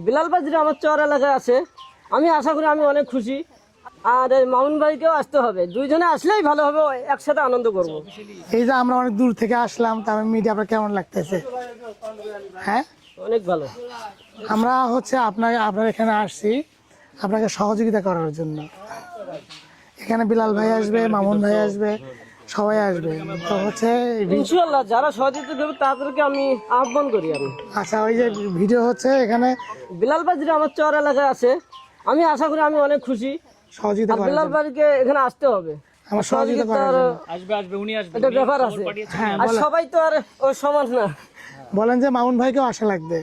বিলাল ভাই যেটা আমার চর এলাকায় আছে, আমি আশা করি আমি অনেক খুশি। আর এই মামুন ভাইকেও আসতে হবে, দুইজনে আসলেই ভালো হবে, একসাথে আনন্দ করব। এই যে আমরা অনেক দূর থেকে আসলাম, তার মিডিয়া আপনার কেমন লাগতেছে? হ্যাঁ, অনেক ভালো। আমরা হচ্ছে আপনার এখানে আসছি আপনাকে সহযোগিতা করার জন্য। এখানে বিলাল ভাই আসবে, মামুন ভাই আসবে, সবাই আসবে। তো হচ্ছে ইনশাআল্লাহ যারা সহযোগিতা করবে তাদেরকে আমি আহ্বান করি আমি। আচ্ছা, ওই যে ভিডিও হচ্ছে এখানে বিলাল ভাই যেটা আমার চর এলাকায় আছে, আমি আশা করি আমি অনেক খুশি। সহযোগিতা আর করার বিলাল জন্য। ভাইকে এখানে আসতে হবে, আমার সহযোগিতা করার জন্য। আসবে উনি আসবে, একটা ব্যাপার আছে। হ্যাঁ, আর সবাই তো আর ও সমান না। বলেন যে মামুন ভাইকেও আসা লাগবে।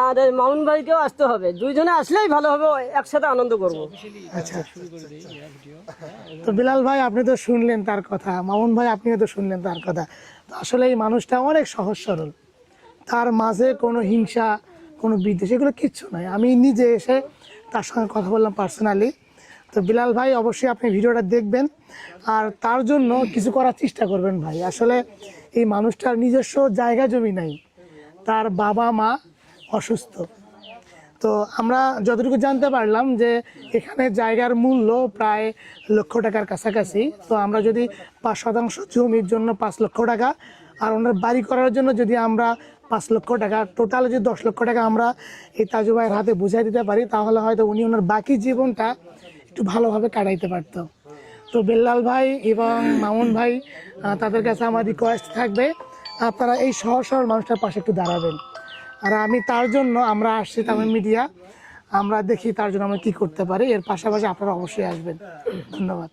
আর এই মামুন ভাইকেও আসতে হবে, দুইজনে আসলেই ভালো হবে, একসাথে আনন্দ করব। আচ্ছা, তো বিলাল ভাই আপনি তো শুনলেন তার কথা, মামুন ভাই আপনিও তো শুনলেন তার কথা। তো আসলে এই মানুষটা অনেক সহজ সরল, তার মাঝে কোনো হিংসা, কোনো বিদ্বেষ, এগুলো কিচ্ছু নাই। আমি নিজে এসে তার সঙ্গে কথা বললাম পার্সোনালি। তো বিলাল ভাই অবশ্যই আপনি ভিডিওটা দেখবেন আর তার জন্য কিছু করার চেষ্টা করবেন ভাই। আসলে এই মানুষটার নিজস্ব জায়গা জমি নাই, তার বাবা মা অসুস্থ। তো আমরা যতটুকু জানতে পারলাম যে এখানে জায়গার মূল্য প্রায় লক্ষ টাকার কাছাকাছি। তো আমরা যদি 5% জমির জন্য 5 লক্ষ টাকা, আর ওনার বাড়ি করার জন্য যদি আমরা 5 লক্ষ টাকা, টোটাল যদি 10 লক্ষ টাকা আমরা এই তাজু ভাইয়ের হাতে বুঝাই দিতে পারি, তাহলে হয়তো উনি ওনার বাকি জীবনটা একটু ভালোভাবে কাটাইতে পারতো। তো বেল্লাল ভাই এবং মামুন ভাই, তাদের কাছে আমার রিকোয়েস্ট থাকবে আপনারা এই সহজ সরল মানুষটার পাশে একটু দাঁড়াবেন। আর তার জন্য আমরা আসছি তামিম মিডিয়া, আমরা দেখি তার জন্য আমরা কি করতে পারি। এর পাশাপাশি আপনারা অবশ্যই আসবেন। ধন্যবাদ।